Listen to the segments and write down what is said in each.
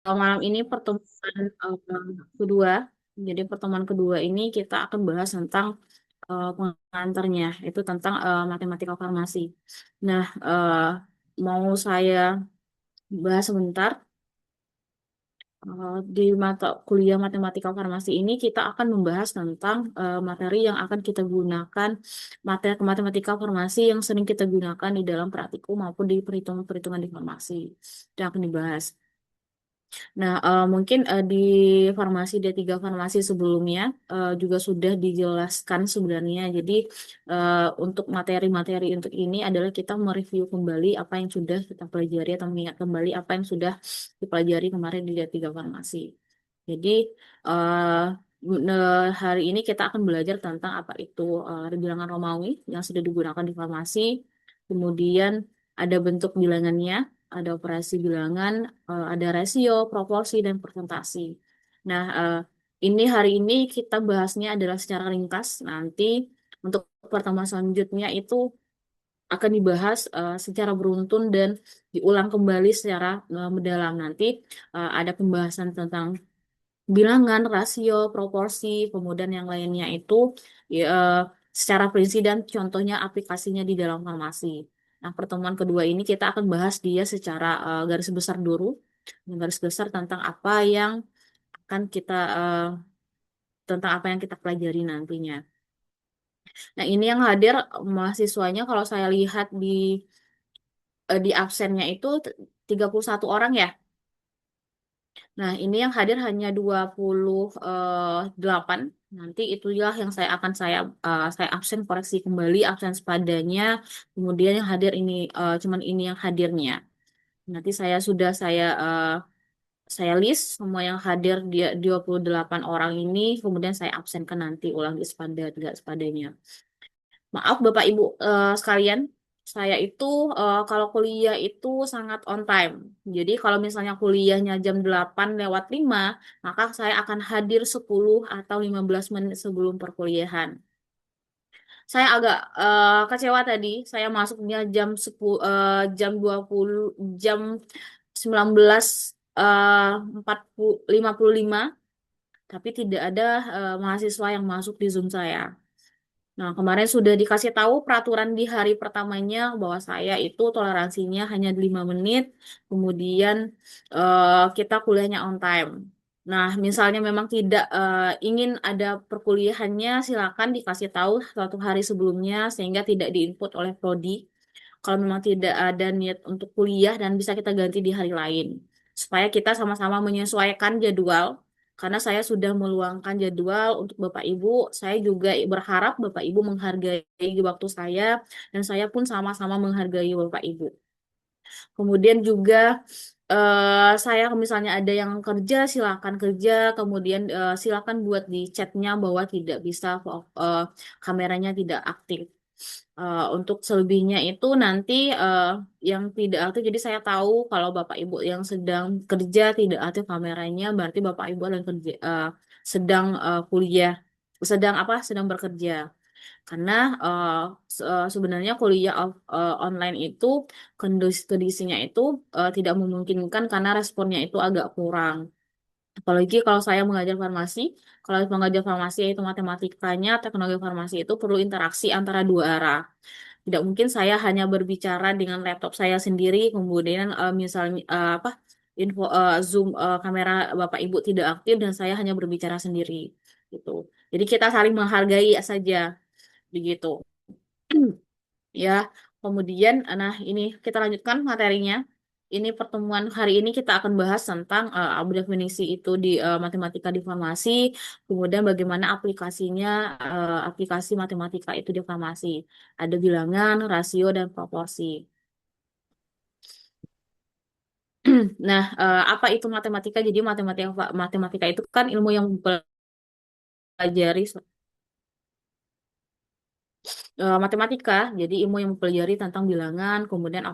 Malam ini pertemuan kedua. Jadi pertemuan kedua ini kita akan bahas tentang pengantarnya, itu tentang matematika farmasi. Nah, mau saya bahas sebentar. Di mata kuliah matematika farmasi ini kita akan membahas tentang materi yang akan kita gunakan, materi matematika farmasi yang sering kita gunakan di dalam praktikum maupun di perhitungan-perhitungan di farmasi. Itu akan dibahas. Nah, mungkin di farmasi D3 farmasi sebelumnya juga sudah dijelaskan sebenarnya. Jadi, untuk materi-materi untuk ini adalah kita mereview kembali apa yang sudah kita pelajari atau mengingat kembali apa yang sudah dipelajari kemarin di D3 farmasi. Jadi, eh, hari ini kita akan belajar tentang apa itu bilangan Romawi yang sudah digunakan di farmasi. Kemudian ada bentuk bilangannya, ada operasi bilangan, ada rasio, proporsi, dan presentasi. Nah, ini hari ini kita bahasnya adalah secara ringkas. Nanti untuk pertemuan selanjutnya itu akan dibahas secara beruntun dan diulang kembali secara mendalam. Nanti ada pembahasan tentang bilangan, rasio, proporsi, kemudian yang lainnya itu ya, secara prinsip dan contohnya aplikasinya di dalam farmasi. Nah, pertemuan kedua ini kita akan bahas dia secara garis besar dulu, garis besar tentang eh, apa yang kita pelajari nantinya. Nah, ini yang hadir mahasiswanya kalau saya lihat di absennya itu 31 orang ya. Nah, ini yang hadir hanya 28. Nanti itulah yang saya absen koreksi kembali absen sepadanya. Kemudian yang hadir ini cuman ini yang hadirnya. Nanti saya list semua yang hadir dia 28 orang ini, kemudian saya absenkan nanti ulang di sepada tidak sepadanya. Maaf Bapak Ibu sekalian, saya itu kalau kuliah itu sangat on time. Jadi kalau misalnya kuliahnya jam 8 lewat 5, maka saya akan hadir 10 atau 15 menit sebelum perkuliahan. Saya agak kecewa tadi, saya masuknya jam 20 jam 19 55, tapi tidak ada mahasiswa yang masuk di Zoom saya. Nah, kemarin sudah dikasih tahu peraturan di hari pertamanya bahwa saya itu toleransinya hanya 5 menit, kemudian kita kuliahnya on time. Nah, misalnya memang tidak ingin ada perkuliahannya, silakan dikasih tahu suatu hari sebelumnya sehingga tidak diinput oleh prodi. Kalau memang tidak ada niat untuk kuliah dan bisa kita ganti di hari lain. Supaya kita sama-sama menyesuaikan jadwal karena saya sudah meluangkan jadwal untuk Bapak Ibu, saya juga berharap Bapak Ibu menghargai waktu saya, dan saya pun sama-sama menghargai Bapak Ibu. Kemudian juga saya misalnya ada yang kerja, silakan kerja. Kemudian silakan buat di chatnya bahwa tidak bisa kameranya tidak aktif. Untuk selebihnya itu nanti yang tidak aktif, jadi saya tahu kalau Bapak Ibu yang sedang kerja tidak aktif kameranya, berarti Bapak Ibu yang kerja sedang kuliah, sedang apa? Sedang bekerja. Karena sebenarnya kuliah online itu kondisinya itu tidak memungkinkan karena responnya itu agak kurang. Apalagi kalau saya mengajar farmasi, kalau mengajar farmasi itu matematikanya, teknologi farmasi itu perlu interaksi antara dua arah. Tidak mungkin saya hanya berbicara dengan laptop saya sendiri, kemudian misalnya Zoom kamera Bapak Ibu tidak aktif dan saya hanya berbicara sendiri gitu. Jadi kita saling menghargai saja begitu. Ya, kemudian, nah ini kita lanjutkan materinya. Ini pertemuan hari ini kita akan bahas tentang definisi itu di matematika di farmasi, kemudian bagaimana aplikasinya, aplikasi matematika itu di farmasi. Ada bilangan, rasio, dan proporsi. Nah, apa itu matematika? Jadi matematika itu kan ilmu yang mempelajari matematika. Jadi ilmu yang mempelajari tentang bilangan, kemudian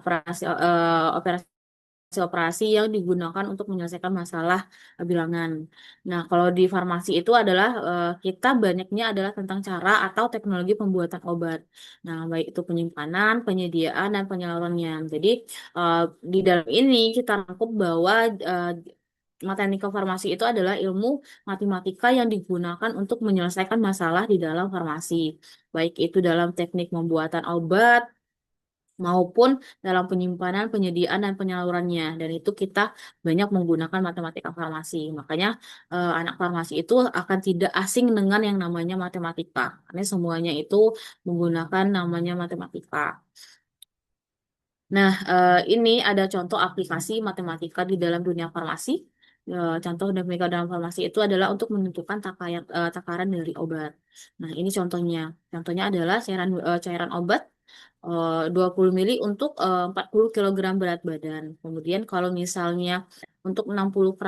operasi yang digunakan untuk menyelesaikan masalah bilangan. Nah, kalau di farmasi itu adalah kita banyaknya adalah tentang cara atau teknologi pembuatan obat. Nah, baik itu penyimpanan, penyediaan, dan penyalurannya. Jadi, eh, di dalam ini kita rangkum bahwa Matematika farmasi itu adalah ilmu matematika yang digunakan untuk menyelesaikan masalah di dalam farmasi, baik itu dalam teknik pembuatan obat maupun dalam penyimpanan, penyediaan, dan penyalurannya. Dan itu kita banyak menggunakan matematika farmasi. Makanya anak farmasi itu akan tidak asing dengan yang namanya matematika, karena semuanya itu menggunakan namanya matematika. Nah, ini ada contoh aplikasi matematika di dalam dunia farmasi. Contoh matematika dalam farmasi itu adalah untuk menentukan takaran dari obat. Nah, ini contohnya. Contohnya adalah cairan obat 20 mili untuk 40 kilogram berat badan. Kemudian kalau misalnya untuk 60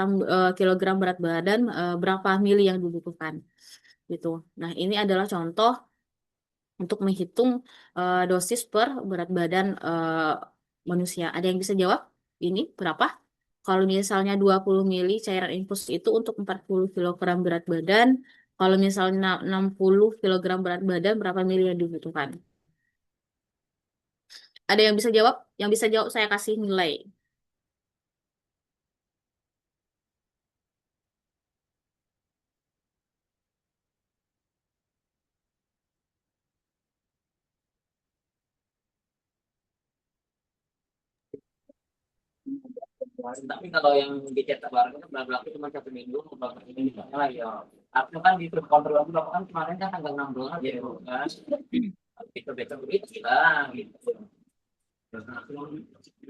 kilogram berat badan, berapa mili yang dibutuhkan gitu. Nah, ini adalah contoh untuk menghitung dosis per berat badan manusia. Ada yang bisa jawab? Ini berapa? Kalau misalnya 20 mili cairan infus itu untuk 40 kilogram berat badan, kalau misalnya 60 kilogram berat badan, berapa mili yang dibutuhkan? Ada yang bisa jawab? Yang bisa jawab saya kasih nilai. Tapi kalau yang dicetak barang itu berlaku cuma 1 minggu, beberapa ini misalnya lah ya. Aku kan di kontrol aku kan kemarin kan tanggal 16 ya kan. Itu besok begitu hilang gitu. Terus aku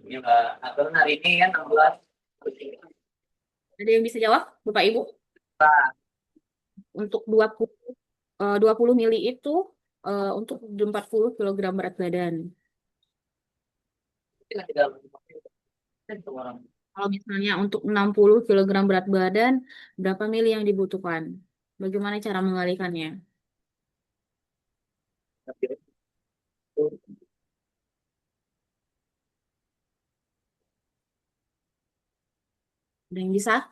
ya atur hari ini kan 16. Ada yang bisa jawab, Bapak Ibu? Untuk 20 mili itu untuk 40 kilogram berat badan. Kalau misalnya untuk 60 kilogram berat badan, berapa mili yang dibutuhkan? Bagaimana cara mengalikannya? Ada yang bisa?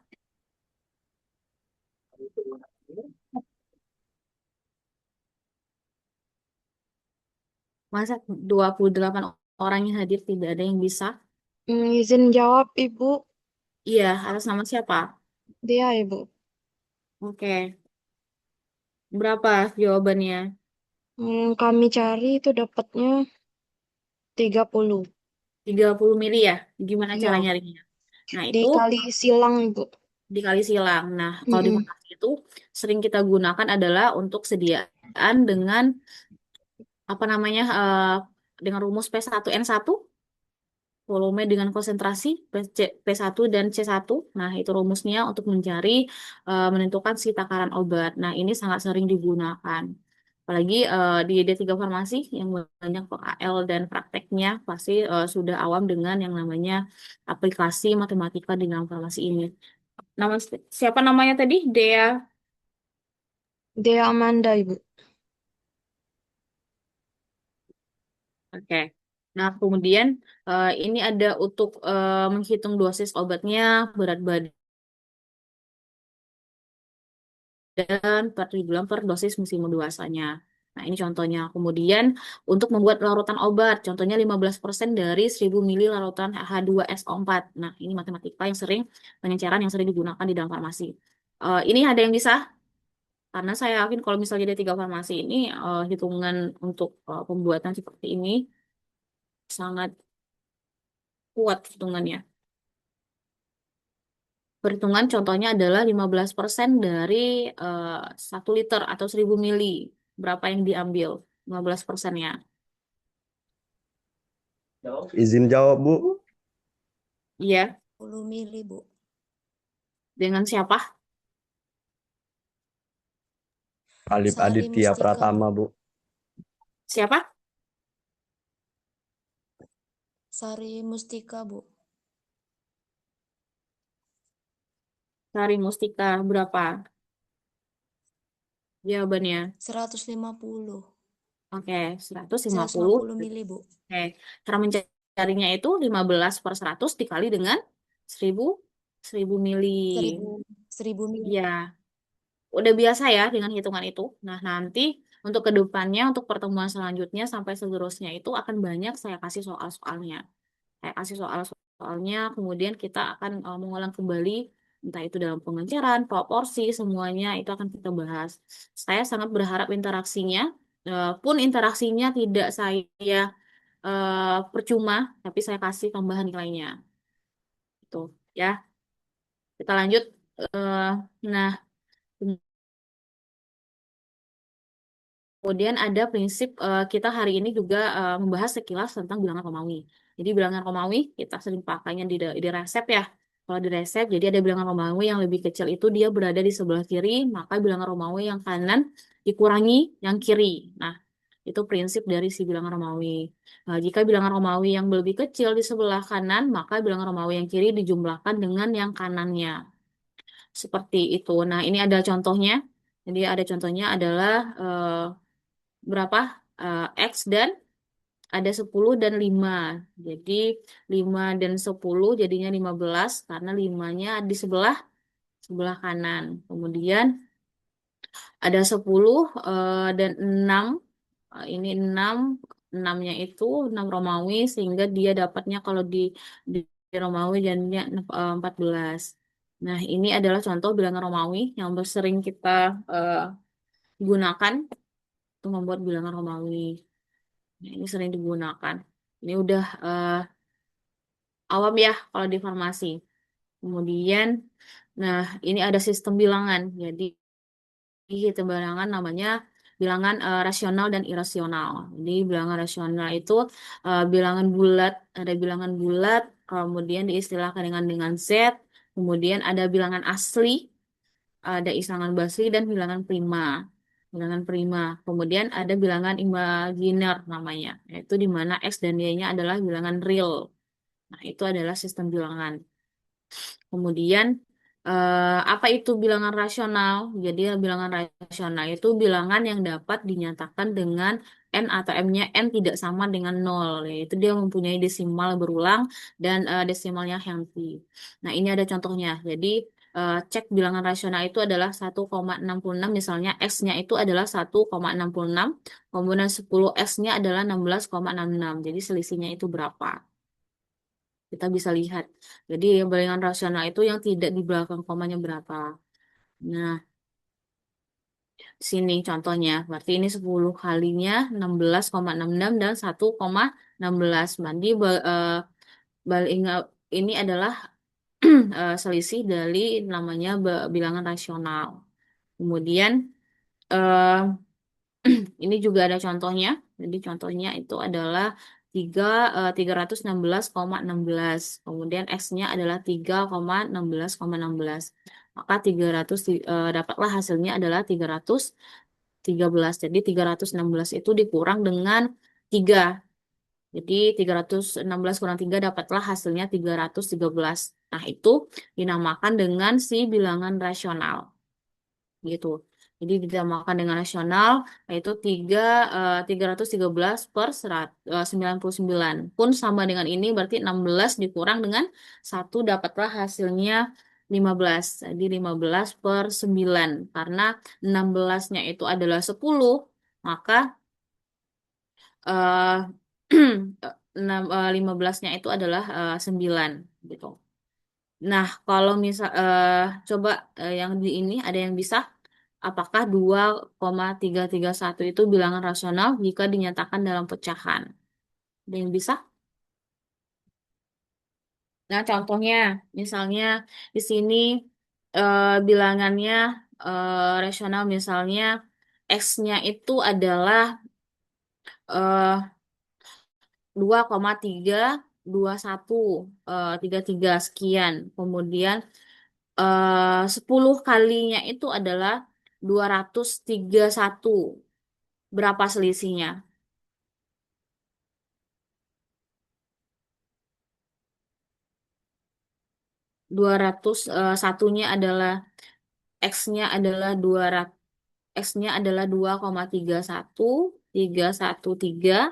Masa 28 orang yang hadir tidak ada yang bisa? Izin jawab, Ibu. Iya, atas nama siapa? Dia, Ibu. Oke, berapa jawabannya? Kami cari itu dapatnya 30. 30 mili ya? Gimana cara Iya, nyarinya? Nah, itu dikali silang, Ibu. dikali silang. Nah, kalau di Mm-mm. farmasi itu sering kita gunakan adalah untuk sediaan dengan apa namanya dengan rumus P1N1, volume dengan konsentrasi P1 dan C1. Nah, itu rumusnya untuk mencari menentukan si takaran obat. Nah, ini sangat sering digunakan. Apalagi di D3 Farmasi yang banyak PKL dan prakteknya pasti sudah awam dengan yang namanya aplikasi matematika di dalam farmasi ini. Nama siapa namanya tadi? Dea. Dia Amanda, Ibu. Oke. Nah, kemudian ini ada untuk menghitung dosis obatnya, berat badan per kilogram per dosis musim dewasanya. Nah, ini contohnya. Kemudian untuk membuat larutan obat, contohnya 15% dari 1000 mili larutan H2SO4. Nah, ini matematika yang sering, pengenceran yang sering digunakan di dalam farmasi. Ini ada yang bisa? Karena saya yakin kalau misalnya ada 3 farmasi ini, hitungan untuk pembuatan seperti ini sangat kuat hitungannya. Perhitungan contohnya adalah 15% dari eh, 1 liter atau 1000 mili. Berapa yang diambil? 15%-nya. Izin jawab, Bu. Iya, 10 mili, Bu. dengan siapa? Alif Sari Aditya Mustika, Pratama, Bu. Bu. Siapa? Sari Mustika, Bu. Sari Mustika. Berapa? Jawabannya. 150. Oke, 150. 150 mili, Bu. Oke, cara mencarinya itu 15 per 100 dikali dengan 1000, 1000 mili. 1000 mili. Iya. Udah biasa ya dengan hitungan itu. Nah, nanti untuk kedepannya, untuk pertemuan selanjutnya sampai seterusnya itu akan banyak saya kasih soal-soalnya. Saya kasih soal-soalnya, kemudian kita akan mengulang kembali Entah itu dalam pengejaran, proporsi, semuanya itu akan kita bahas. Saya sangat berharap interaksinya, pun interaksinya tidak saya percuma, tapi saya kasih tambahan nilainya. Itu ya. Kita lanjut. Eh, nah, kemudian ada prinsip kita hari ini juga membahas sekilas tentang bilangan Romawi. Jadi bilangan Romawi kita sering pakainya di resep ya. Kalau di resep, jadi ada bilangan Romawi yang lebih kecil itu dia berada di sebelah kiri, maka bilangan Romawi yang kanan dikurangi yang kiri. Nah, itu prinsip dari si bilangan Romawi. Nah, jika bilangan Romawi yang lebih kecil di sebelah kanan, maka bilangan Romawi yang kiri dijumlahkan dengan yang kanannya. Seperti itu. Nah, ini ada contohnya. Jadi ada contohnya adalah berapa X dan ada 10 dan 5. Jadi 5 dan 10 jadinya 15 karena 5-nya di sebelah sebelah kanan. Kemudian ada 10 dan 6. Ini 6, 6-nya itu 6 Romawi sehingga dia dapatnya kalau di Romawi jadinya 14. Nah, ini adalah contoh bilangan Romawi yang sering kita eh, gunakan untuk membuat bilangan Romawi. Nah, ini sering digunakan. Ini udah awam ya kalau di farmasi. Kemudian, nah ini ada sistem bilangan. Jadi sistem bilangan namanya bilangan rasional dan irasional. Jadi bilangan rasional itu bilangan bulat, ada bilangan bulat, kemudian diistilahkan dengan Z. Kemudian ada bilangan asli, ada bilangan basli dan bilangan prima. Bilangan prima. Kemudian ada bilangan imajiner namanya, yaitu di mana X dan Y-nya adalah bilangan real. Nah, itu adalah sistem bilangan. Kemudian, apa itu bilangan rasional? Jadi, bilangan rasional itu bilangan yang dapat dinyatakan dengan N atau M-nya N tidak sama dengan nol. Yaitu dia mempunyai desimal berulang dan desimalnya Henry. Nah, ini ada contohnya. Jadi, cek bilangan rasional itu adalah 1,66. Misalnya, X-nya itu adalah 1,66. Kemudian 10 X-nya adalah 16,66. Jadi, selisihnya itu berapa? Kita bisa lihat. Jadi bilangan rasional itu yang tidak di belakang komanya berapa. Nah, sini contohnya. Berarti ini 10 kalinya 16,66 dan 1,16. Mandi ini adalah selisih dari namanya bilangan rasional. Kemudian eh, ini juga ada contohnya. Jadi contohnya itu adalah 316,16. Kemudian X-nya adalah 3,16,16. Maka 300 dapatlah hasilnya adalah 313. Jadi 316 itu dikurang dengan 3. Jadi 316 kurang 3 dapatlah hasilnya 313. Nah, itu dinamakan dengan si bilangan rasional gitu. Jadi ditambahkan dengan nasional yaitu 313 per 99 pun sama dengan ini berarti 16 dikurang dengan 1 dapatlah hasilnya 15. Jadi 15 per 9 karena 16-nya itu adalah 10 maka eh 15-nya itu adalah 9 gitu. Nah, kalau misal coba yang di ini ada yang bisa apakah 2,331 itu bilangan rasional jika dinyatakan dalam pecahan? Ada yang bisa? Nah, contohnya, misalnya di sini bilangannya rasional, misalnya X-nya itu adalah 2,321 33 sekian. Kemudian 10 kalinya itu adalah 231. Berapa selisihnya? 200 satunya adalah X-nya adalah 200 X-nya adalah 2,31313.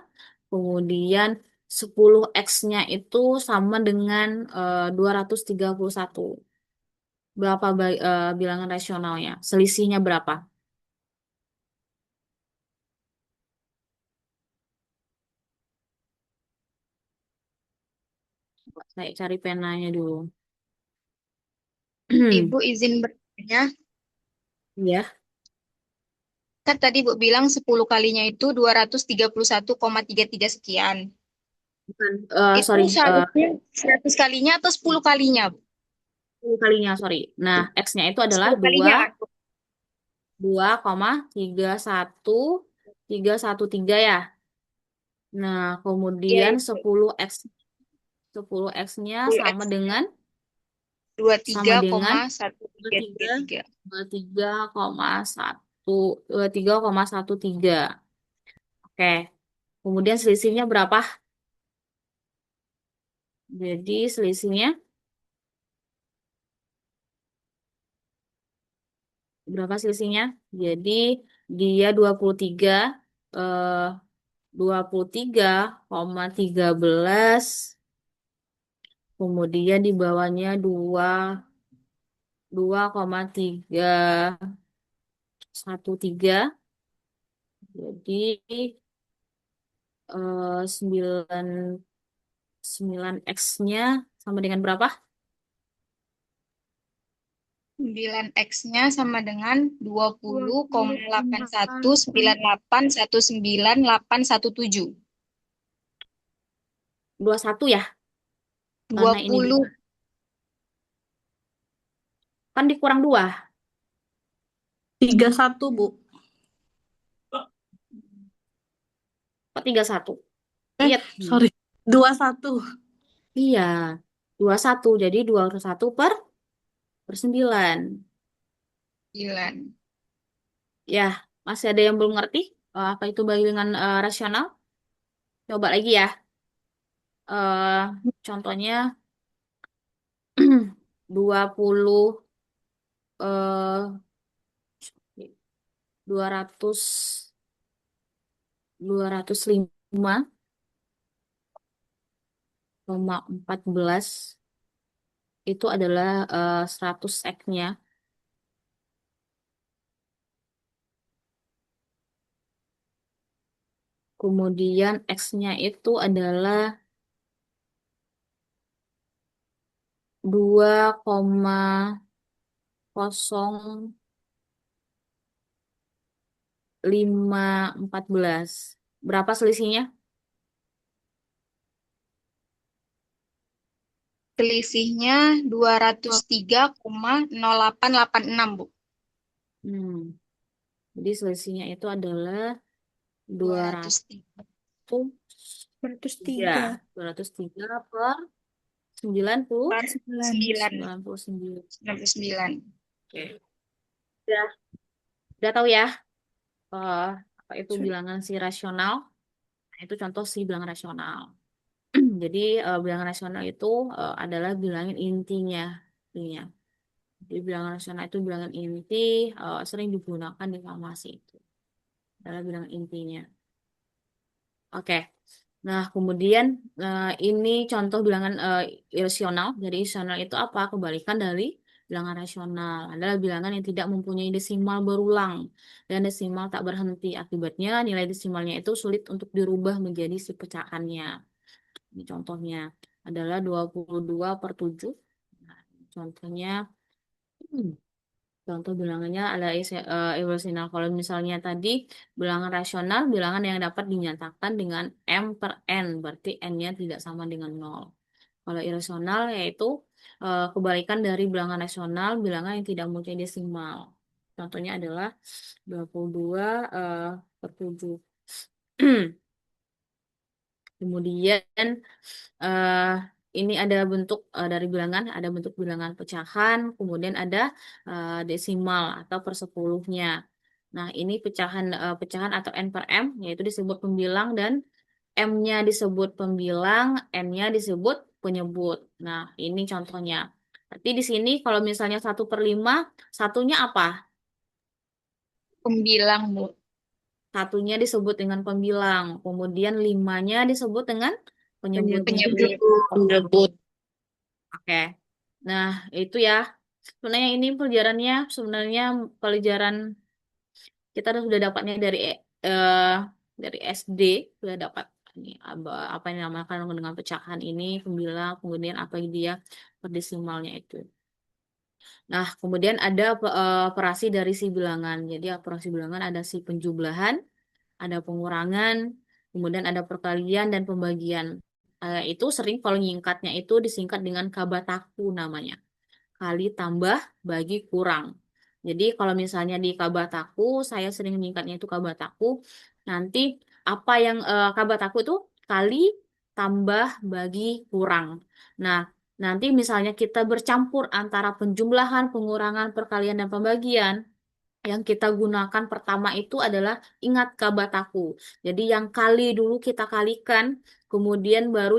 Kemudian 10 X-nya itu sama dengan 231. Berapa bilangan rasionalnya? Selisihnya berapa? Coba saya cari penanya dulu. Ibu izin bertanya, Ya, kan tadi Ibu bilang 10 kalinya itu 231,33 sekian. bukan. Itu Sorry, seharusnya 100 kalinya atau 10 kalinya, Bu? 10 kalinya, sorry. Nah, X-nya itu adalah 10 kalinya kan? 2,31313 ya. Nah, Iya, kemudian Ibu. 10X-nya 10X sama dengan sama dengan 23 23,1333. 23,1 23,13. Oke. Kemudian selisihnya berapa? Jadi selisihnya berapa selisihnya? Jadi dia 23 eh 23,13, kemudian di bawahnya 2,313. Jadi 9 9X-nya sama dengan berapa? 9X-nya sama dengan 20,8198191817. 21 ya. Karena ini 20 kan dikurang 2. 31, Bu. Kok 31? Eh, Iya. sorry. 21. Iya. 21. Jadi 21 per 9. 9. Ya, masih ada yang belum ngerti apa itu bilangan rasional? Coba lagi ya. eh Contohnya 20 eh 200 205,14 itu adalah 100 X-nya. Kemudian X-nya itu adalah 2,0514. Berapa selisihnya? Selisihnya 203,0886, Bu. Hmm. Jadi selisihnya itu adalah 203. 203. 203 per 90, Per 9. 99. 99. Oke. Udah, udah tahu ya apa itu bilangan si rasional? Nah, itu contoh si bilangan rasional. Jadi bilangan rasional itu adalah bilangan intinya. Intinya. Jadi bilangan rasional itu bilangan inti sering digunakan di farmasi itu. Adalah bilangan intinya. Oke. Nah, kemudian ini contoh bilangan irasional. Jadi irasional itu apa? Kebalikan dari bilangan rasional. Adalah bilangan yang tidak mempunyai desimal berulang dan desimal tak berhenti. Akibatnya nilai desimalnya itu sulit untuk dirubah menjadi si pecahannya. Ini contohnya adalah 22/7. Nah, contohnya hmm, contoh bilangannya ada irrasional. Kalau misalnya tadi bilangan rasional, bilangan yang dapat dinyatakan dengan M per N, berarti N-nya tidak sama dengan 0. Kalau irasional yaitu kebalikan dari bilangan rasional, bilangan yang tidak mempunyai desimal. Contohnya adalah 22/7. Kemudian eh, ini ada bentuk dari bilangan, ada bentuk bilangan pecahan, kemudian ada desimal atau persepuluhnya. Nah, ini pecahan atau N per M, yaitu disebut pembilang dan M-nya disebut pembilang, N-nya disebut penyebut. Nah, ini contohnya. Berarti di sini kalau misalnya 1/5, satunya apa? Pembilang, Bu. Satunya disebut dengan pembilang, kemudian 5-nya disebut dengan penyebutnya. Penyebut. Oke. Nah, itu ya. Sebenarnya ini pelajarannya sebenarnya pelajaran kita sudah dapatnya eh, dari SD, sudah dapat ini apa yang dinamakan dengan pecahan ini, pembilang, kemudian apa yang dia per desimalnya itu. Nah, kemudian ada operasi dari si bilangan. Jadi operasi bilangan ada si penjumlahan, ada pengurangan, kemudian ada perkalian dan pembagian. Itu sering kalau nyingkatnya itu disingkat dengan kabataku namanya. Kali tambah bagi kurang. Jadi kalau misalnya di kabataku, saya sering menyingkatnya itu kabataku. Nanti apa yang kabataku itu kali tambah bagi kurang. Nah, nanti misalnya kita bercampur antara penjumlahan, pengurangan, perkalian, dan pembagian. Yang kita gunakan pertama itu adalah ingat kabataku. Jadi yang kali dulu kita kalikan, kemudian baru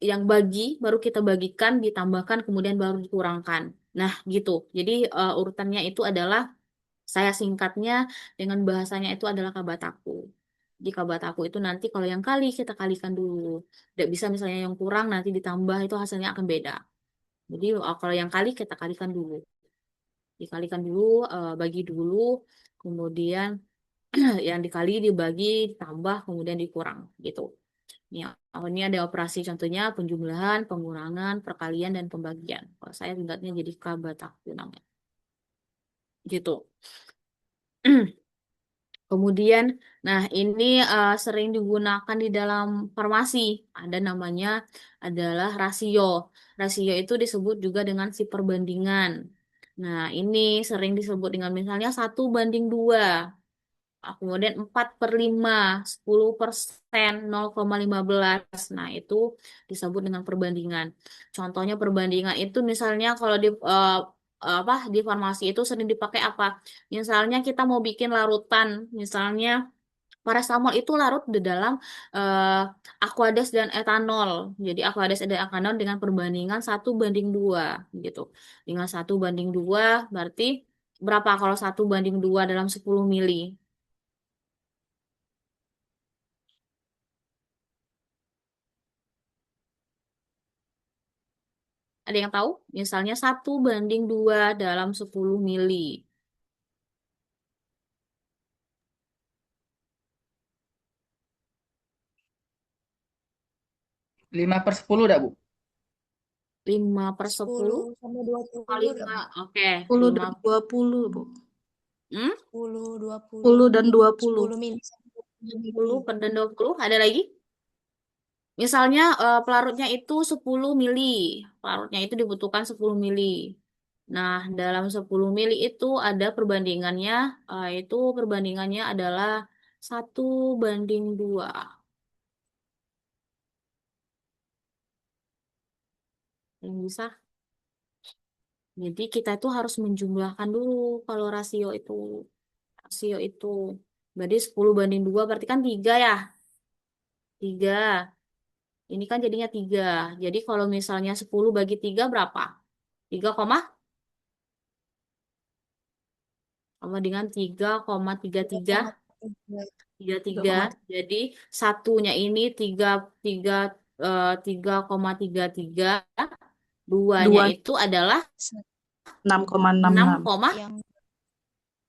yang bagi, baru kita bagikan, ditambahkan, kemudian baru dikurangkan. Nah, gitu. Jadi urutannya itu adalah saya singkatnya dengan bahasanya itu adalah kabataku. Di kabataku itu nanti kalau yang kali kita kalikan dulu. Tidak bisa misalnya yang kurang nanti ditambah itu hasilnya akan beda. Jadi kalau yang kali kita kalikan dulu. Dikalikan dulu, bagi dulu, kemudian yang dikali dibagi, ditambah, kemudian dikurang gitu. Ini ada operasi contohnya penjumlahan, pengurangan, perkalian, dan pembagian. Kalau saya tingkatnya jadi kabataku namanya. Gitu. Kemudian, nah ini sering digunakan di dalam farmasi. Ada namanya adalah rasio. Rasio itu disebut juga dengan si perbandingan. Nah, ini sering disebut dengan misalnya 1:2. Kemudian 4/5, 10%, 0,15. Nah, itu disebut dengan perbandingan. Contohnya perbandingan itu misalnya kalau di di farmasi itu sering dipakai apa? Misalnya kita mau bikin larutan, misalnya paracetamol itu larut di dalam eh, Aquades dan etanol. Jadi Aquades dan etanol dengan perbandingan 1:2 gitu. Dengan 1:2 berarti berapa kalau 1:2 dalam 10 mili? Ada yang tahu? Misalnya 1:2 dalam 10 mili. 5/10 dah, Bu. 5/10 10 sama 20 kali dah, 5. Bu. Oke, 10 5. dan 20, Bu. Hmm? 10, 20. 10 dan 20. 10 mili sama 20 mili. 10 dan 20. Ada lagi? Misalnya pelarutnya itu 10 mili. Pelarutnya itu dibutuhkan 10 mili. Nah, dalam 10 mili itu ada perbandingannya. Itu perbandingannya adalah 1:2. Yang bisa. Jadi kita itu harus menjumlahkan dulu kalau rasio itu. Rasio itu. Berarti 10:2 berarti kan 3 ya. 3. Ini kan jadinya 3. Jadi kalau misalnya 10 bagi 3 berapa? 3 koma sama dengan 3,33. 3,3. 33. 3,3. Jadi satunya ini 3,33. Duanya Dua, itu adalah 6,66. 6,66.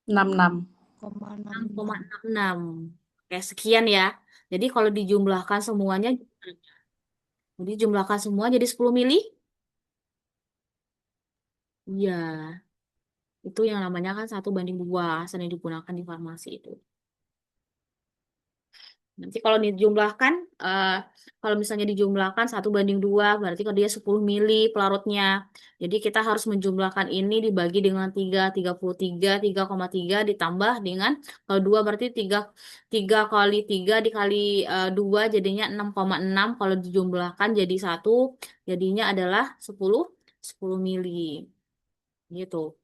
66. 6,66. Oke, sekian ya. Jadi kalau dijumlahkan semuanya, jadi jumlahkan semua jadi 10 mili. Iya, itu yang namanya kan 1:2 sering digunakan di farmasi itu. Nanti kalau dijumlahkan, kalau misalnya dijumlahkan 1:2, berarti kalau dia 10 mili pelarutnya. Jadi kita harus menjumlahkan ini dibagi dengan 3, 33, 3,3 ditambah dengan, kalau 2 berarti 3, 3 kali 3 dikali 2 jadinya 6,6. Kalau dijumlahkan jadi 1, jadinya adalah 10 mili. Gitu.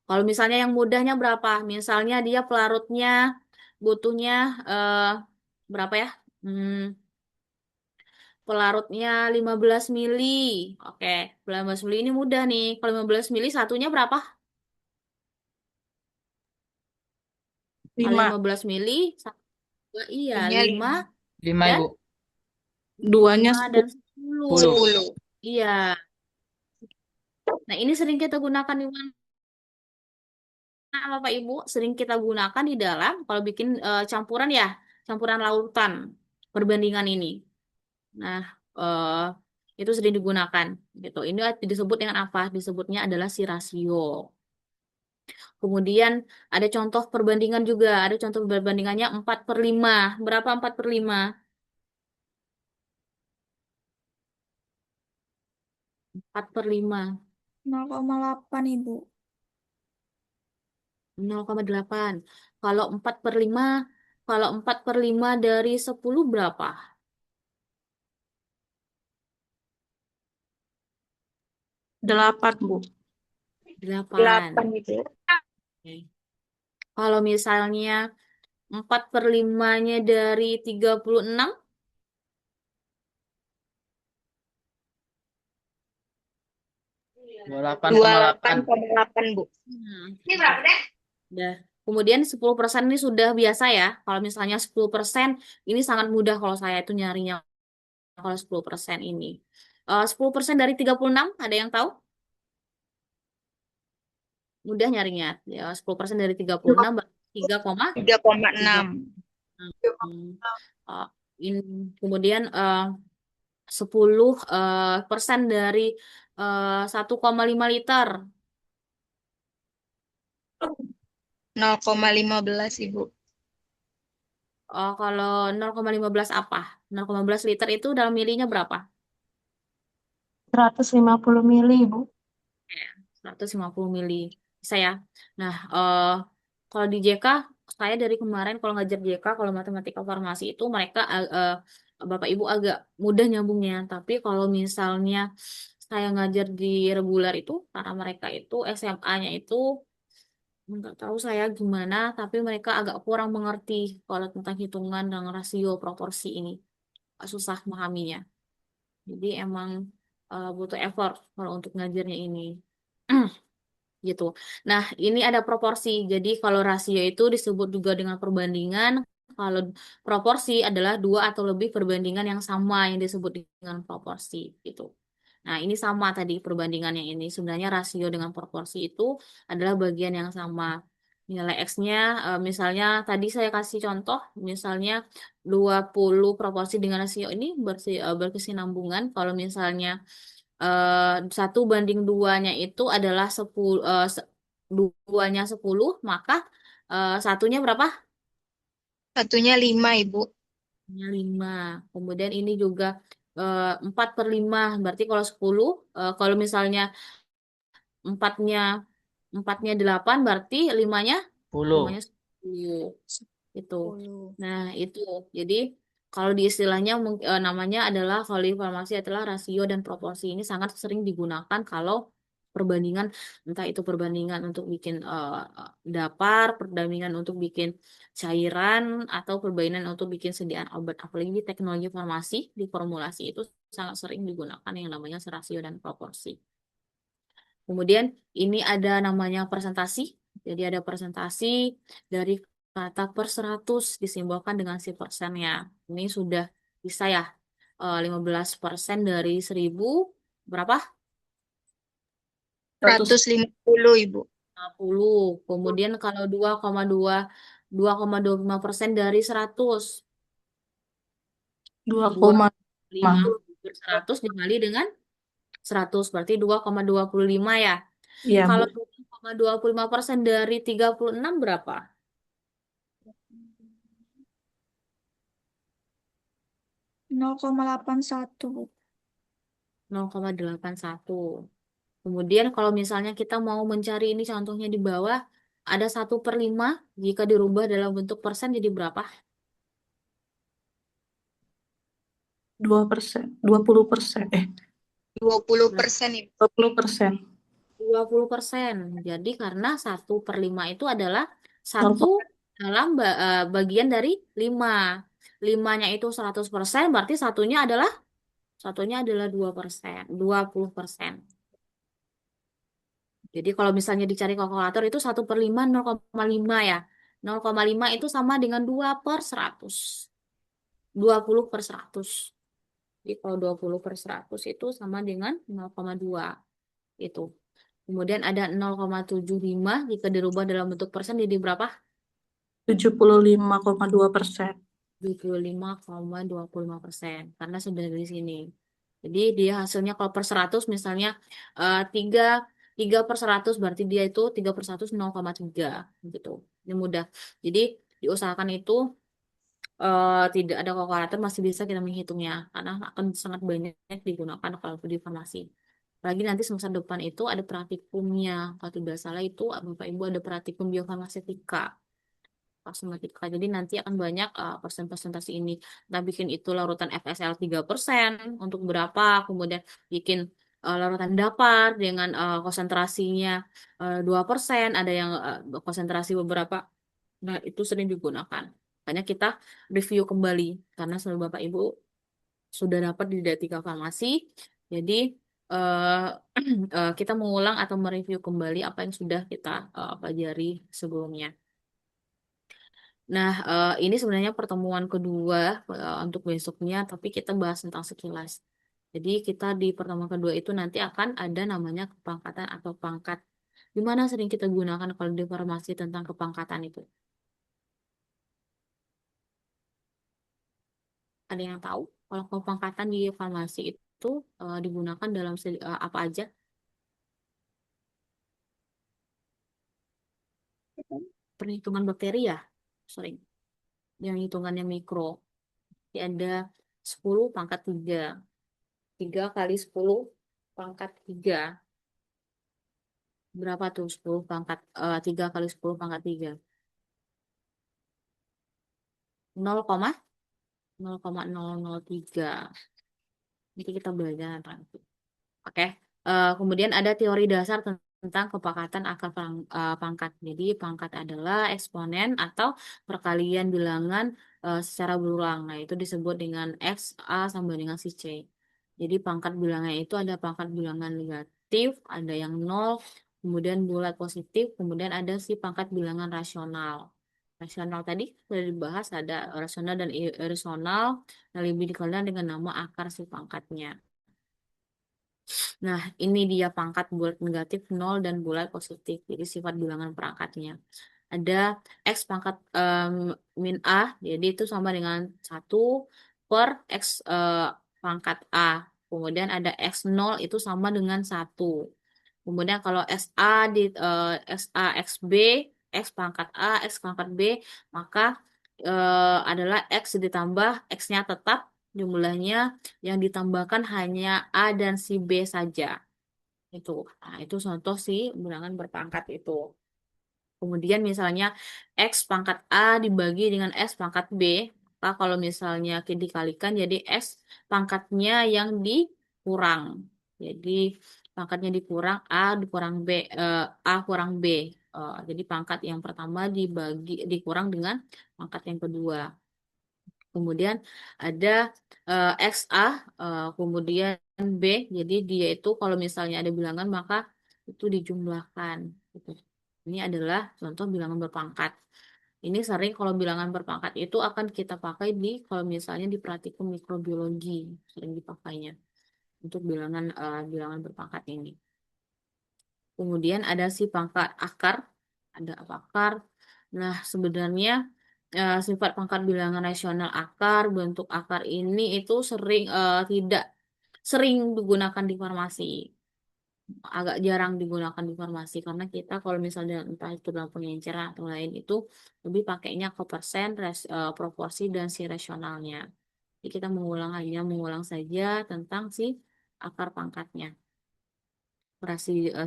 Kalau misalnya yang mudahnya berapa? Misalnya dia pelarutnya butuhnya eh, berapa ya? Hmm, pelarutnya 15 mili. Oke, 15 mili ini mudah nih. Kalau 15 mili satunya berapa? Kalau 5. 15 mili, iya, Ininya 5 5, dan Ibu. Duanya 5 dan 10. 10. 10. Iya. Nah, ini sering kita gunakan di mana, Bapak Ibu? Sering kita gunakan di dalam kalau bikin campuran ya, campuran lautan perbandingan ini. Nah, eh, Itu sering digunakan gitu. Ini disebut dengan apa? Disebutnya adalah si rasio. Kemudian ada contoh perbandingan juga. Ada contoh perbandingannya 4/5. Berapa 4/5? 4/5. 0,8 Ibu. 0,8. Kalau 4/5, kalau 4/5 dari 10 berapa? 8, Bu. 8. 8 Ibu. Oke. Kalau misalnya 4/5-nya dari 36, 28,8. 28,8 Bu. Ini berapa deh? Udah. Kemudian 10% ini sudah biasa ya. Kalau misalnya 10% ini sangat mudah kalau saya itu nyarinya kalau 10% ini. 10% dari 36 ada yang tahu? Mudah nyarinya. Ya, 10% dari 36 berarti 3,3. 3,6. Uh, kemudian 10% dari 1,5 liter. 0,15 Ibu. Kalau 0,15 apa? 0,15 liter itu dalam milinya berapa? 150 mili, Bu. 150 mili. Bisa ya? Nah, kalau di JK, saya dari kemarin kalau ngajar JK, kalau matematika farmasi itu mereka Bapak Ibu agak mudah nyambungnya. Tapi kalau misalnya saya ngajar di reguler itu, karena mereka itu SMA-nya itu nggak tahu saya gimana, tapi mereka agak kurang mengerti kalau tentang hitungan dan rasio proporsi ini. Susah memahaminya. Jadi emang butuh effort kalau untuk ngajarnya ini. Gitu. Nah, ini ada proporsi. Jadi kalau rasio itu disebut juga dengan perbandingan. Kalau proporsi adalah dua atau lebih perbandingan yang sama yang disebut dengan proporsi gitu. Nah, ini sama tadi perbandingannya ini. Sebenarnya rasio dengan proporsi itu adalah bagian yang sama. Nilai X-nya, misalnya tadi saya kasih contoh, misalnya 20 proporsi dengan rasio ini berkesinambungan. Kalau misalnya 1/2-nya itu adalah 10, duanya 10, maka satunya berapa? Satunya 5 Ibu. 5. Kemudian ini juga 4/5. Berarti kalau 10, kalau misalnya empatnya empatnya 8, berarti limanya 10. 10. Itu. 10. Nah, itu. Jadi kalau di istilahnya namanya adalah kalau di farmasi adalah rasio dan proporsi. Ini sangat sering digunakan kalau perbandingan, entah itu perbandingan untuk bikin dapar, perbandingan untuk bikin cairan, atau perbandingan untuk bikin sediaan obat. Apalagi di teknologi farmasi, di formulasi itu sangat sering digunakan yang namanya rasio dan proporsi. Kemudian ini ada namanya presentasi. Jadi ada presentasi dari kata per 100 disimbolkan dengan si persennya. Ini sudah bisa ya. 15% dari 1000 berapa? 150 Ibu. 50. Kemudian kalau 2,25% dari 100. 2,5. 5 100 dikali dengan 100 berarti 2,25 ya. Iya, Bu. Kalau 2,25% dari 36 berapa? 0,81 Bu. 0,81. Kemudian kalau misalnya kita mau mencari ini contohnya di bawah, ada 1/5, jika dirubah dalam bentuk persen jadi berapa? 2%. 20%. 20% Ibu. 20%. 20%. Jadi karena 1/5 itu adalah 1 dalam bagian dari 5. 5-nya itu 100%, berarti satunya adalah 2%, 20%. Jadi kalau misalnya dicari kalkulator itu 1/5 0,5 ya. 0,5 itu sama dengan 2/100. 20/100. Jadi kalau 20/100 itu sama dengan 0,2. Itu. Kemudian ada 0,75 jika dirubah dalam bentuk persen jadi berapa? 75,2%. 75,25%. Karena sudah dari sini. Jadi dia hasilnya kalau per 100 misalnya 3 per 100 berarti dia itu 3 per 100 0,3 gitu. Ini mudah. Jadi diusahakan itu tidak ada kalkulator masih bisa kita menghitungnya karena akan sangat banyak digunakan kalau di farmasi. Apalagi nanti semester depan itu ada praktikumnya. Kalau tidak salah itu Bapak Ibu ada praktikum biofarmaseutika. Kosmetika. Jadi nanti akan banyak persen-persentase ini. Kita bikin itu larutan FSL 3% untuk berapa, kemudian bikin larutan dapar dengan konsentrasinya 2%, ada yang konsentrasi beberapa. Nah, itu sering digunakan. Makanya kita review kembali karena seluruh Bapak Ibu sudah dapat di D3 Farmasi. Jadi eh, kita mengulang atau mereview kembali apa yang sudah kita pelajari sebelumnya. Nah, ini sebenarnya pertemuan kedua untuk besoknya, tapi kita bahas tentang sekilas. Jadi kita di pertemuan kedua itu nanti akan ada namanya kepangkatan atau pangkat. Di mana sering kita gunakan kalau di farmasi tentang kepangkatan itu? Ada yang tahu? Kalau kepangkatan di farmasi itu digunakan dalam apa aja? Perhitungan bakteri ya, sering. Yang hitungannya mikro. Jadi ada 10 pangkat 3. 3 kali 10 pangkat 3. Berapa tuh 10 pangkat 3 kali 10 pangkat 3? 0,003. Nanti kita belajar nanti. Oke. Kemudian ada teori dasar tentang kepangkatan akar pangkat. Jadi pangkat adalah eksponen atau perkalian bilangan secara berulang. Nah, itu disebut dengan X, A sama dengan si C. Jadi pangkat bilangnya itu ada pangkat bilangan negatif, ada yang nol, kemudian bulat positif, kemudian ada si pangkat bilangan rasional. Rasional tadi sudah dibahas, ada rasional dan irasional, yang lebih dikenal dengan nama akar si pangkatnya. Nah, ini dia pangkat bulat negatif 0 dan bulat positif. Jadi sifat bilangan perangkatnya. Ada X pangkat min A, jadi itu sama dengan 1 per X pangkat A. Kemudian ada X0 itu sama dengan 1. Kemudian kalau SA di SA XB, X pangkat A, X pangkat B, maka adalah X ditambah X-nya tetap jumlahnya yang ditambahkan hanya A dan si B saja. Itu. Nah, itu contoh si bilangan berpangkat itu. Kemudian misalnya X pangkat A dibagi dengan X pangkat B, maka kalau misalnya dikalikan jadi X pangkatnya yang dikurang. Jadi pangkatnya dikurang A dikurang B, A kurang B. Jadi pangkat yang pertama dikurang dengan pangkat yang kedua. Kemudian ada XA, kemudian B. Jadi dia itu kalau misalnya ada bilangan maka itu dijumlahkan. Gitu. Ini adalah contoh bilangan berpangkat. Ini sering kalau bilangan berpangkat itu akan kita pakai di kalau misalnya di praktikum mikrobiologi sering dipakainya untuk bilangan berpangkat ini. Kemudian ada si pangkat akar, ada apa akar. Nah, sebenarnya sifat pangkat bilangan rasional akar, bentuk akar ini itu tidak sering digunakan di farmasi. Agak jarang digunakan di farmasi karena kita kalau misalnya entah itu dalam pengenceran atau lain itu lebih pakainya ke persen, proporsi dan si rasionalnya. Jadi kita mengulang saja tentang si akar pangkatnya,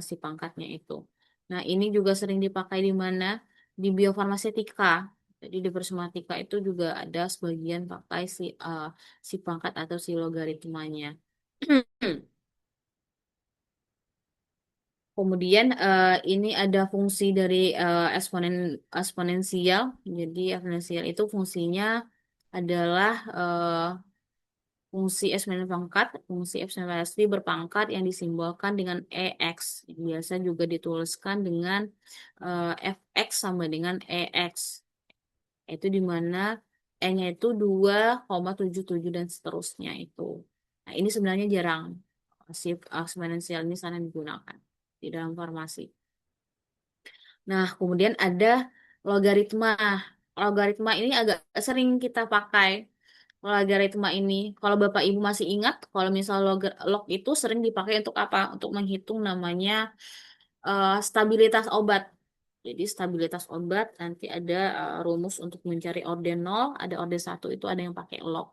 si pangkatnya itu. Nah, ini juga sering dipakai di mana? Di biofarmasetika. Jadi di biofarmasetika itu juga ada sebagian pakai si pangkat atau si logaritmanya. Kemudian ini ada fungsi dari eksponensial. Jadi eksponensial itu fungsinya adalah fungsi eksponen pangkat, fungsi eksponensial berpangkat yang disimbolkan dengan EX. Biasa juga dituliskan dengan fx sama dengan EX. Itu di mana E-nya itu 2,77 dan seterusnya itu. Nah, ini sebenarnya jarang si eksponensial ini sana digunakan di dalam farmasi. Nah, kemudian ada logaritma. Logaritma ini agak sering kita pakai. logaritma ini. Kalau Bapak Ibu masih ingat, kalau misal log itu sering dipakai untuk apa? Untuk menghitung namanya stabilitas obat. Jadi stabilitas obat nanti ada rumus untuk mencari orden 0, ada orden 1 itu ada yang pakai log.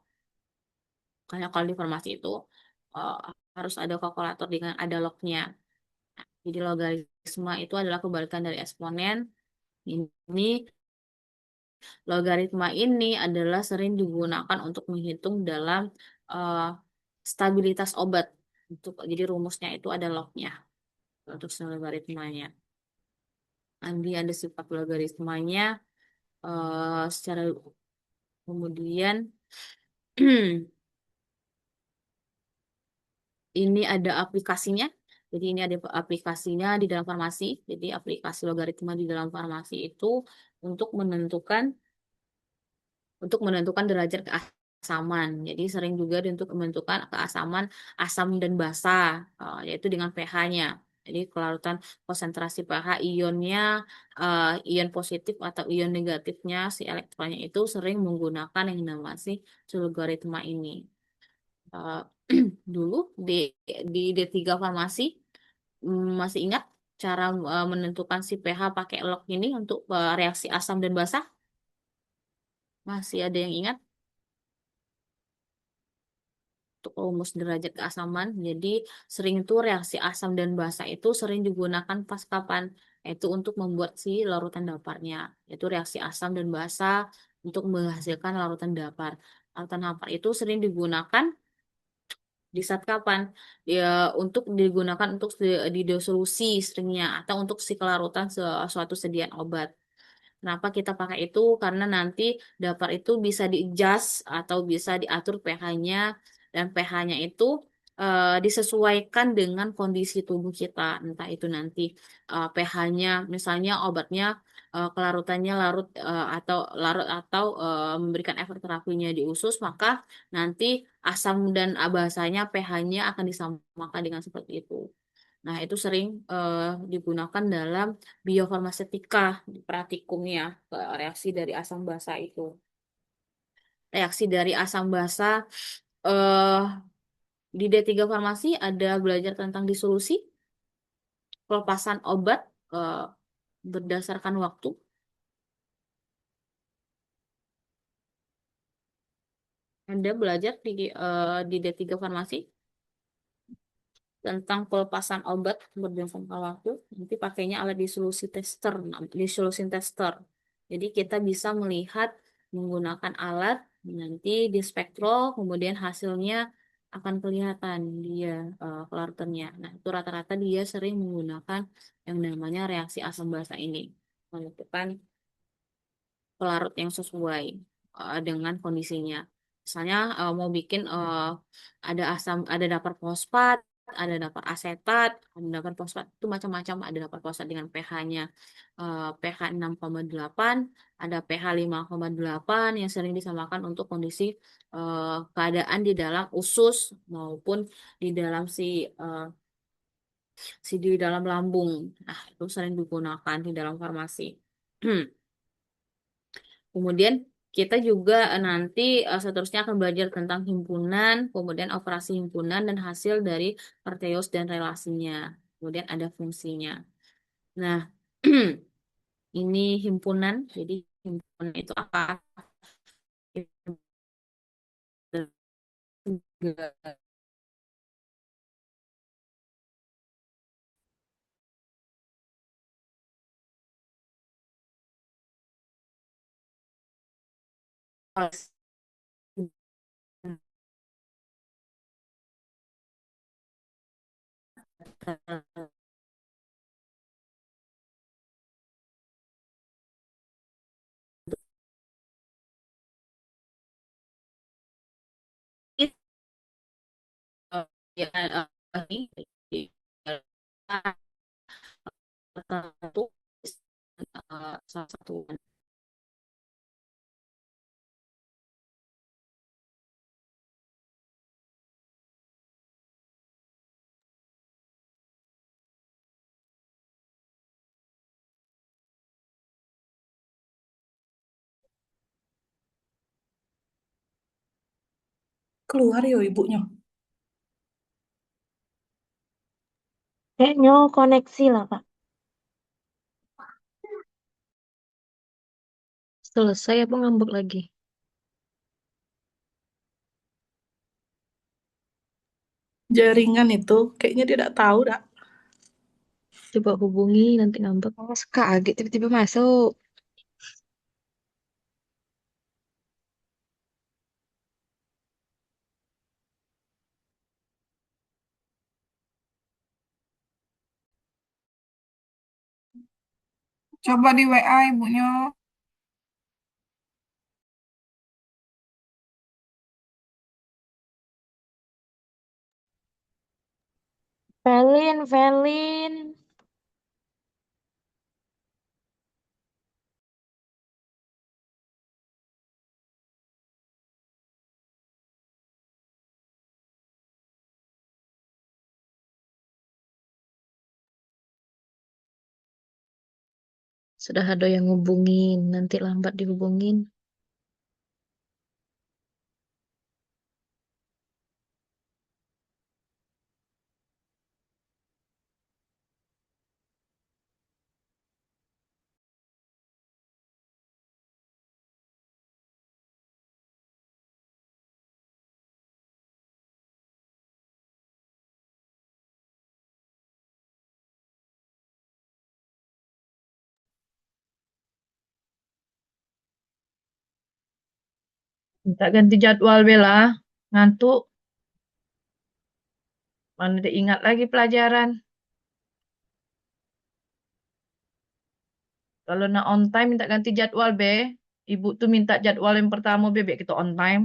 Kayak kalau di farmasi itu eh, harus ada kalkulator dengan ada lognya. Jadi logaritma itu adalah kebalikan dari eksponen. Ini logaritma ini adalah sering digunakan untuk menghitung dalam eh, stabilitas obat. Jadi rumusnya itu ada lognya untuk logaritmanya. Nanti ada sifat logaritmanya secara kemudian ini ada aplikasinya. Jadi ini ada aplikasinya di dalam farmasi. Jadi aplikasi logaritma di dalam farmasi itu untuk menentukan derajat keasaman. Jadi sering juga untuk menentukan keasaman asam dan basa, yaitu dengan pH-nya. Jadi kelarutan konsentrasi pH ionnya, ion positif atau ion negatifnya si elektronnya itu sering menggunakan yang namanya si logaritma ini. Eh, Dulu di D3 farmasi masih ingat cara menentukan si pH pakai log ini untuk reaksi asam dan basa? Masih ada yang ingat? Untuk rumus derajat keasaman. Jadi sering itu reaksi asam dan basa itu sering digunakan pas kapan? Itu untuk membuat si larutan daparnya. Itu reaksi asam dan basa untuk menghasilkan larutan dapar. Larutan dapar itu sering digunakan di saat kapan? Ya, untuk digunakan untuk di disolusi seringnya atau untuk si kelarutan suatu sediaan obat. Kenapa kita pakai itu? Karena nanti dapur itu bisa di-adjust atau bisa diatur pH-nya dan pH-nya itu disesuaikan dengan kondisi tubuh kita. Entah itu nanti pH-nya, misalnya obatnya kelarutannya larut atau memberikan efek terapinya di usus, maka nanti asam dan basanya pH-nya akan disamakan dengan seperti itu. Nah, itu sering digunakan dalam biofarmasetika di praktikumnya, reaksi dari asam basa itu. Reaksi dari asam basa eh, di D3 farmasi ada belajar tentang disolusi, pelepasan obat eh, berdasarkan waktu. Anda belajar di D3 farmasi tentang pelepasan obat berdasarkan waktu. Nanti pakainya alat disolusi tester, disolusi tester. Jadi kita bisa melihat menggunakan alat nanti di spektro, kemudian hasilnya akan kelihatan dia kelarutannya. Nah, itu rata-rata dia sering menggunakan yang namanya reaksi asam basa ini menentukan pelarut yang sesuai dengan kondisinya. Misalnya mau bikin ada dapur fosfat, ada dapur asetat, ada dapur fosfat itu macam-macam. Ada dapur fosfat dengan pH-nya pH 6,8, ada pH 5,8 yang sering disamakan untuk kondisi keadaan di dalam usus maupun di dalam di dalam lambung. Nah, itu sering digunakan di dalam farmasi. Kemudian kita juga nanti seterusnya akan belajar tentang himpunan, kemudian operasi himpunan dan hasil dari Perteus dan relasinya. Kemudian ada fungsinya. Nah, ini himpunan. Jadi himpunan itu apa? Ya, ini tertentu salah satu. keluar ya ibunya. Kayaknya koneksi lah, Kak. Selesai apa ngambek lagi? Jaringan itu kayaknya dia tidak tahu dah. Coba hubungi nanti ngambek. Oh, kaget tiba-tiba masuk. Coba di WA ibunya. Velin, Velin. Sudah ada yang ngubungin, nanti lambat dihubungin. Minta ganti jadwal Bella. Ngantuk. Mana dia ingat lagi pelajaran. Kalau nak on time minta ganti jadwal be. Ibu tuh minta jadwal yang pertama bebek kita on time.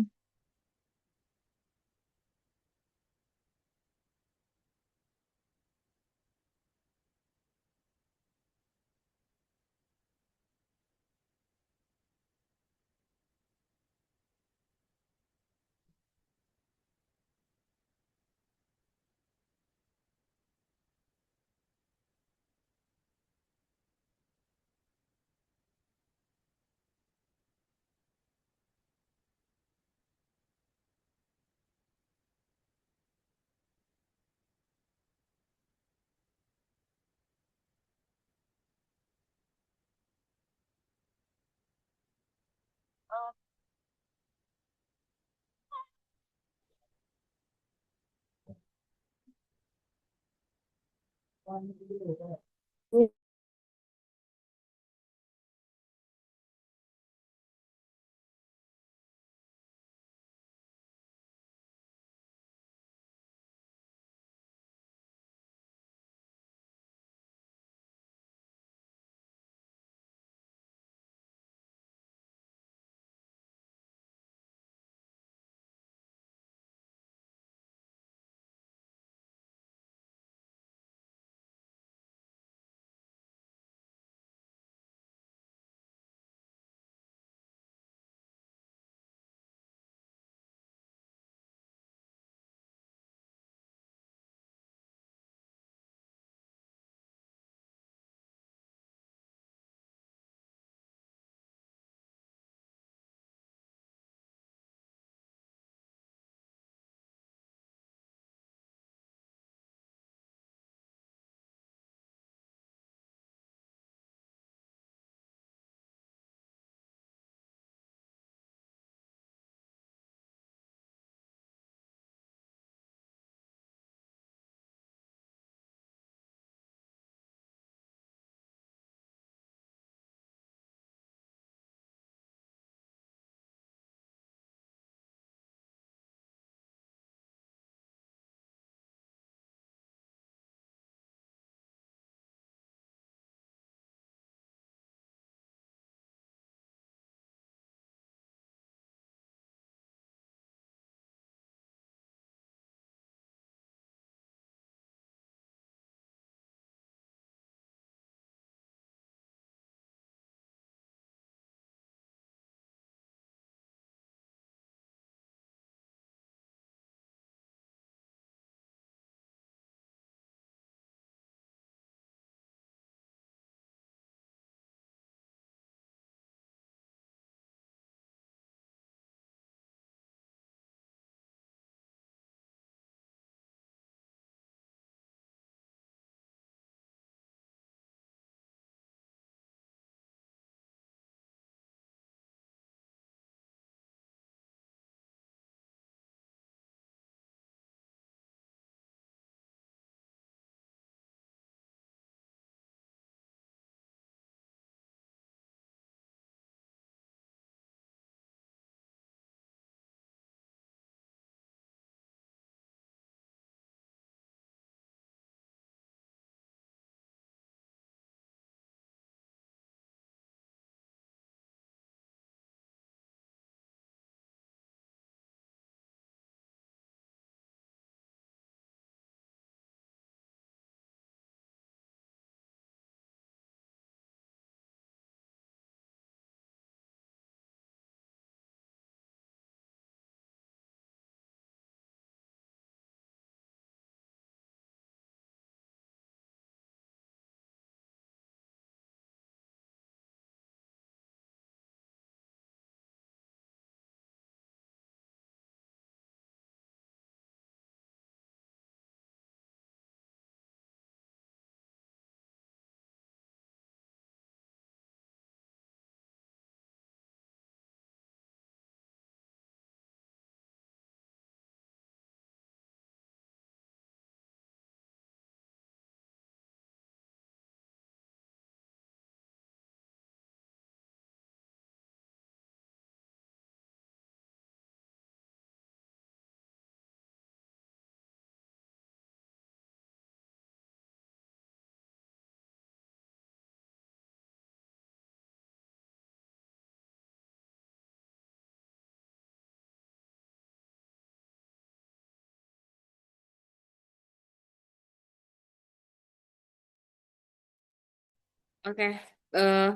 Oke. Eh,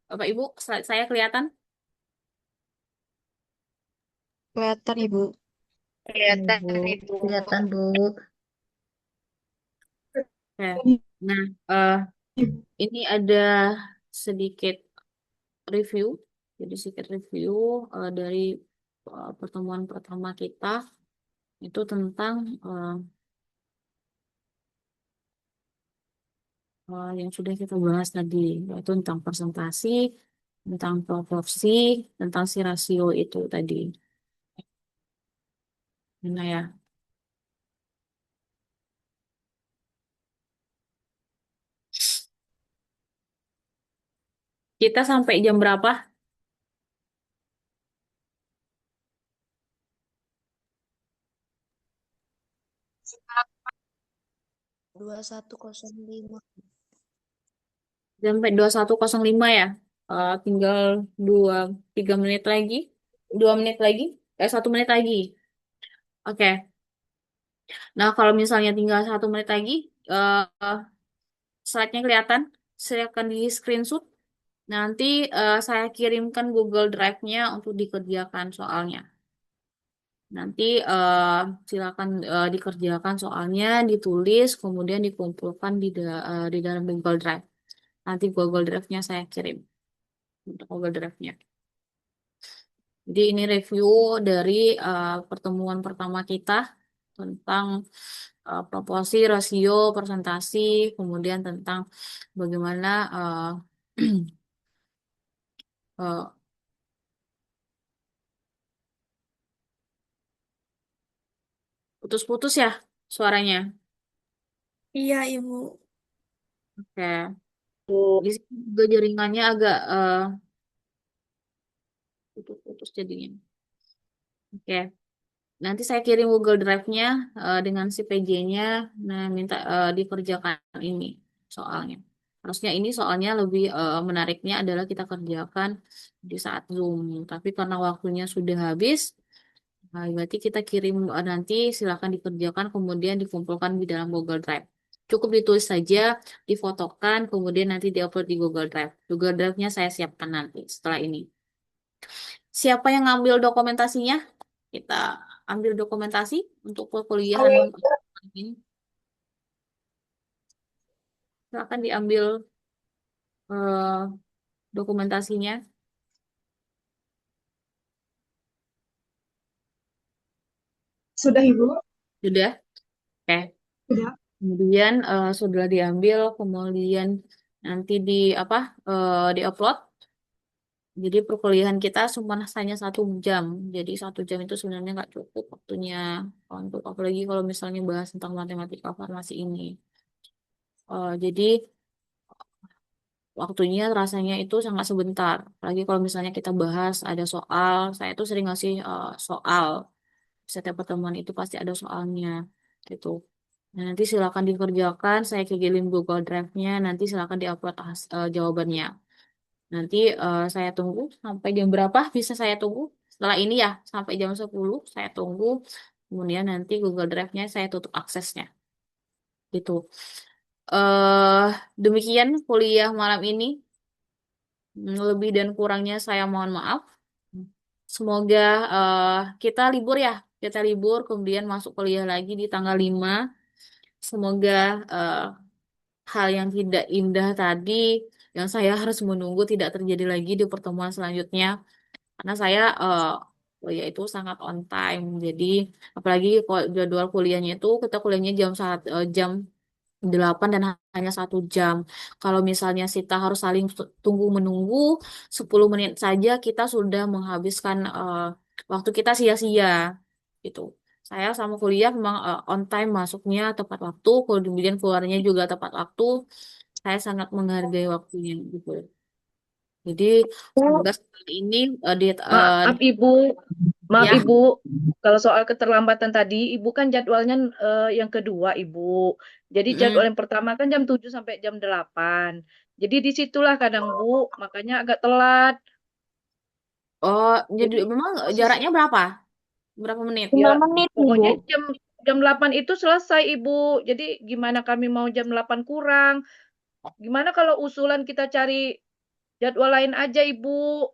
Bapak Ibu, saya kelihatan? Kelihatan Ibu. Kelihatan, Ibu. Ibu. Kelihatan Bu. Oke. Nah, ini ada sedikit review. Jadi sedikit review dari pertemuan pertama kita itu tentang yang sudah kita bahas tadi, yaitu tentang presentasi, tentang proporsi, tentang si rasio itu tadi. Mana ya? Kita sampai jam berapa? 2105. Sampai 2105 ya. Tinggal dua, 3 menit lagi. 2 menit lagi. 1 menit lagi. Oke. Nah, kalau misalnya tinggal 1 menit lagi, slide-nya kelihatan. Silakan di screenshot. Nanti saya kirimkan Google Drive-nya untuk dikerjakan soalnya. Nanti silakan dikerjakan soalnya, ditulis, kemudian dikumpulkan di dalam Google Drive. Nanti Google Drive-nya saya kirim untuk Google Drive-nya. Jadi ini review dari pertemuan pertama kita tentang proporsi, rasio, presentasi, kemudian tentang bagaimana eh, putus-putus ya suaranya. Iya, Ibu. Oke. Di sini juga jaringannya agak putus-putus jadinya. Oke. Nanti saya kirim Google Drive-nya dengan si PJ-nya. Nah, minta dikerjakan ini soalnya. Harusnya ini soalnya lebih menariknya adalah kita kerjakan di saat Zoom. Tapi karena waktunya sudah habis, berarti kita kirim nanti silakan dikerjakan kemudian dikumpulkan di dalam Google Drive. Cukup ditulis saja, difotokan, kemudian nanti diupload di Google Drive. Google Drive-nya saya siapkan nanti setelah ini. Siapa yang ngambil dokumentasinya? Kita ambil dokumentasi untuk perkuliahan ini. Silakan diambil eh, dokumentasinya. Sudah Ibu? Sudah? Oke. Sudah. Kemudian sudah diambil, kemudian nanti di apa? Diupload. Jadi perkuliahan kita cuma hanya 1 jam. Jadi 1 jam itu sebenarnya nggak cukup waktunya untuk apalagi kalau misalnya bahas tentang matematika farmasi ini. Jadi waktunya rasanya itu sangat sebentar. Apalagi kalau misalnya kita bahas ada soal, saya itu sering ngasih soal. Setiap pertemuan itu pasti ada soalnya gitu. Nah, nanti silakan dikerjakan, saya kirim Google Drive-nya, nanti silakan diupload jawabannya. Nanti saya tunggu sampai jam berapa bisa saya tunggu. Setelah ini ya, sampai jam 10 saya tunggu. Kemudian nanti Google Drive-nya saya tutup aksesnya. Gitu. eh Demikian kuliah malam ini. Lebih dan kurangnya saya mohon maaf. Semoga kita libur ya. Kita libur kemudian masuk kuliah lagi di tanggal 5. Semoga eh, hal yang tidak indah tadi yang saya harus menunggu tidak terjadi lagi di pertemuan selanjutnya. Karena saya kuliah itu sangat on time. Jadi apalagi kalau jadwal kuliahnya itu kita kuliahnya jam 8 dan hanya 1 jam. Kalau misalnya kita harus saling tunggu menunggu 10 menit saja kita sudah menghabiskan waktu kita sia-sia gitu. Saya sama kuliah memang on time masuknya tepat waktu, kemudian keluarnya juga tepat waktu. Saya sangat menghargai waktunya gitu. Jadi semoga setelah ini Maaf Ibu, maaf ya. Ibu, kalau soal keterlambatan tadi, Ibu kan jadwalnya yang kedua Ibu. Jadi jadwal Mm. yang pertama kan jam 7 sampai jam 8. Jadi disitulah kadang Bu, makanya agak telat. Oh, jadi Jadi memang posisi jaraknya berapa? Berapa menit? 5 menit, Ibu. pokoknya jam 8 itu selesai Ibu. Jadi gimana kami mau jam 8 kurang? Gimana kalau usulan kita cari jadwal lain aja, Ibu?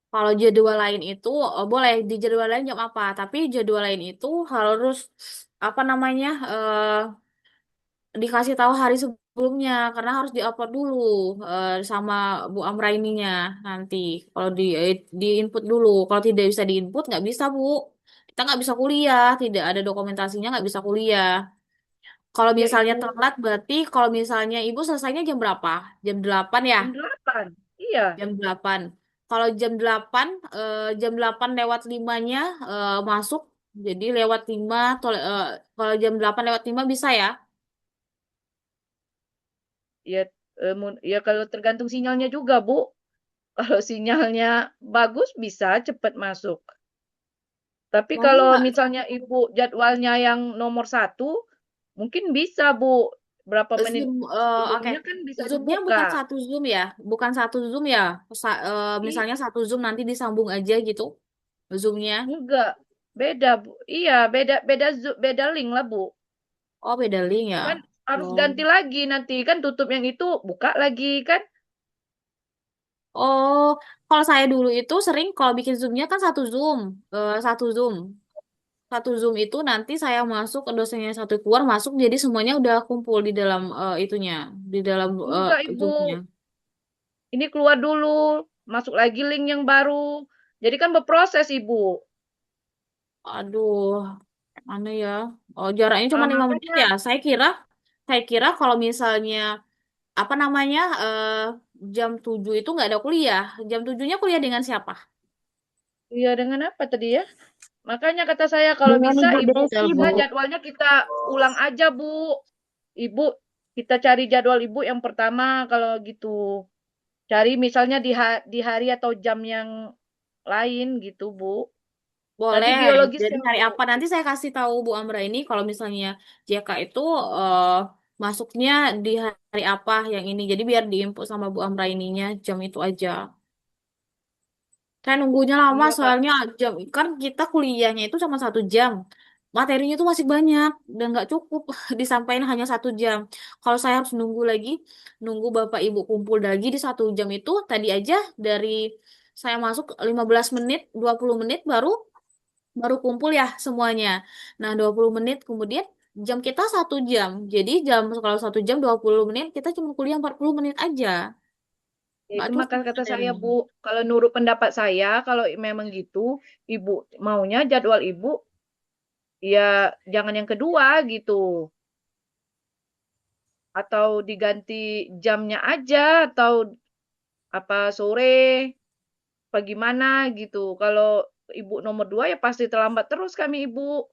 Kalau jadwal lain itu boleh di jadwal lain jam apa, tapi jadwal lain itu harus apa namanya dikasih tahu hari sebelumnya karena harus diupload dulu sama Bu Amraininya nanti. Kalau di input dulu, kalau tidak bisa diinput nggak bisa Bu. Kita nggak bisa kuliah, tidak ada dokumentasinya nggak bisa kuliah. Kalau Ya, misalnya Ibu. telat berarti kalau misalnya Ibu selesainya jam berapa? Jam 8 ya? Jam 8. Iya. Jam 8. Kalau jam 8 jam 8 lewat 5-nya masuk. Jadi lewat 5 kalau jam 8 lewat 5 bisa ya? Ya, ya kalau tergantung sinyalnya juga, Bu. Kalau sinyalnya bagus bisa cepat masuk. Tapi Maunya kalau nggak misalnya Ibu jadwalnya yang nomor 1, mungkin bisa, Bu. Berapa menit Zoom, oke. sebelumnya kan bisa Zoom-nya dibuka. bukan satu Zoom ya? Bukan satu Zoom ya? Ih, Misalnya satu Zoom nanti disambung aja gitu Zoom-nya. enggak. Beda, Bu. Iya, beda beda beda link lah, Bu. Oh, beda link ya? Kan harus Oh. ganti lagi nanti kan tutup yang itu buka lagi kan. Oh, kalau saya dulu itu sering kalau bikin Zoom-nya kan satu Zoom. Satu Zoom. Satu Zoom itu nanti saya masuk ke dosennya satu keluar masuk jadi semuanya udah kumpul di dalam itunya, di dalam Enggak, Ibu. Zoom-nya. Ini keluar dulu, masuk lagi link yang baru. Jadi kan berproses, Ibu. Aduh, mana ya? Oh, jaraknya cuma 5 menit Makanya ya. Saya kira kalau misalnya apa namanya jam 7 itu nggak ada kuliah. Jam 7-nya kuliah dengan siapa? iya dengan apa tadi ya? Makanya kata saya kalau Dengan bisa Ibu Ibu Desi, kita Bu. jadwalnya kita ulang aja, Bu. Ibu kita cari jadwal Ibu yang pertama kalau gitu. Cari misalnya di hari atau jam yang lain gitu, Bu. Tadi Boleh. biologis Jadi yang hari Bu. apa? Nanti saya kasih tahu Bu Amra ini kalau misalnya JK itu eh, masuknya di hari apa yang ini. Jadi biar diinput sama Bu Amra ininya jam itu aja. Saya nunggunya lama Iya, Kak. soalnya jam kan kita kuliahnya itu cuma 1 jam. Materinya itu masih banyak dan nggak cukup disampaikan hanya 1 jam. Kalau saya harus nunggu lagi, nunggu Bapak Ibu kumpul lagi di 1 jam itu tadi aja dari saya masuk 15 menit, 20 menit baru baru kumpul ya semuanya. Nah, 20 menit kemudian jam kita 1 jam. Jadi kalau 1 jam 20 menit kita cuma kuliah 40 menit aja. Ya, Nggak itu maka cukup kata saya, materinya. Bu, kalau nurut pendapat saya, kalau memang gitu, Ibu maunya jadwal Ibu ya jangan yang kedua gitu. Atau diganti jamnya aja atau apa sore, apa gimana gitu. Kalau Ibu nomor 2 ya pasti terlambat terus kami Ibu.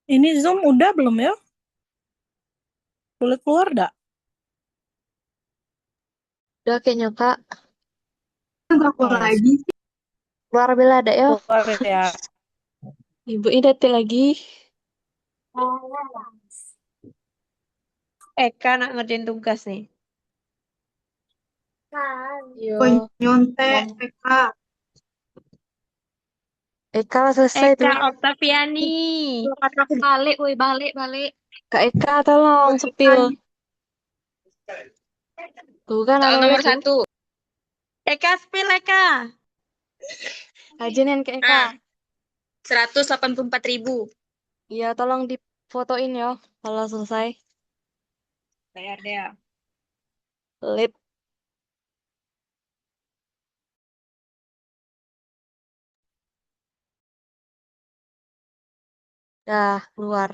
Ini Zoom udah belum ya? Boleh keluar dak? Udah kayaknya Kak. Enggak aku Oh ya, lagi. Keluar bela ada ya. keluar ya. Ibu ini datang lagi. Eka nak ngerjain tugas nih. Yo. Nyontek PK. Eka lah selesai tuh. Eka Oktaviani. Kata aku balik, woi balik, balik. Kak Eka tolong sepil. Tuh kan Soal ada nomor udah. 1. Eka spill Eka. Ajanin ke Eka. Ah, 184.000. Iya, tolong difotoin ya kalau selesai. Bayar deh. Lip. Dah, keluar.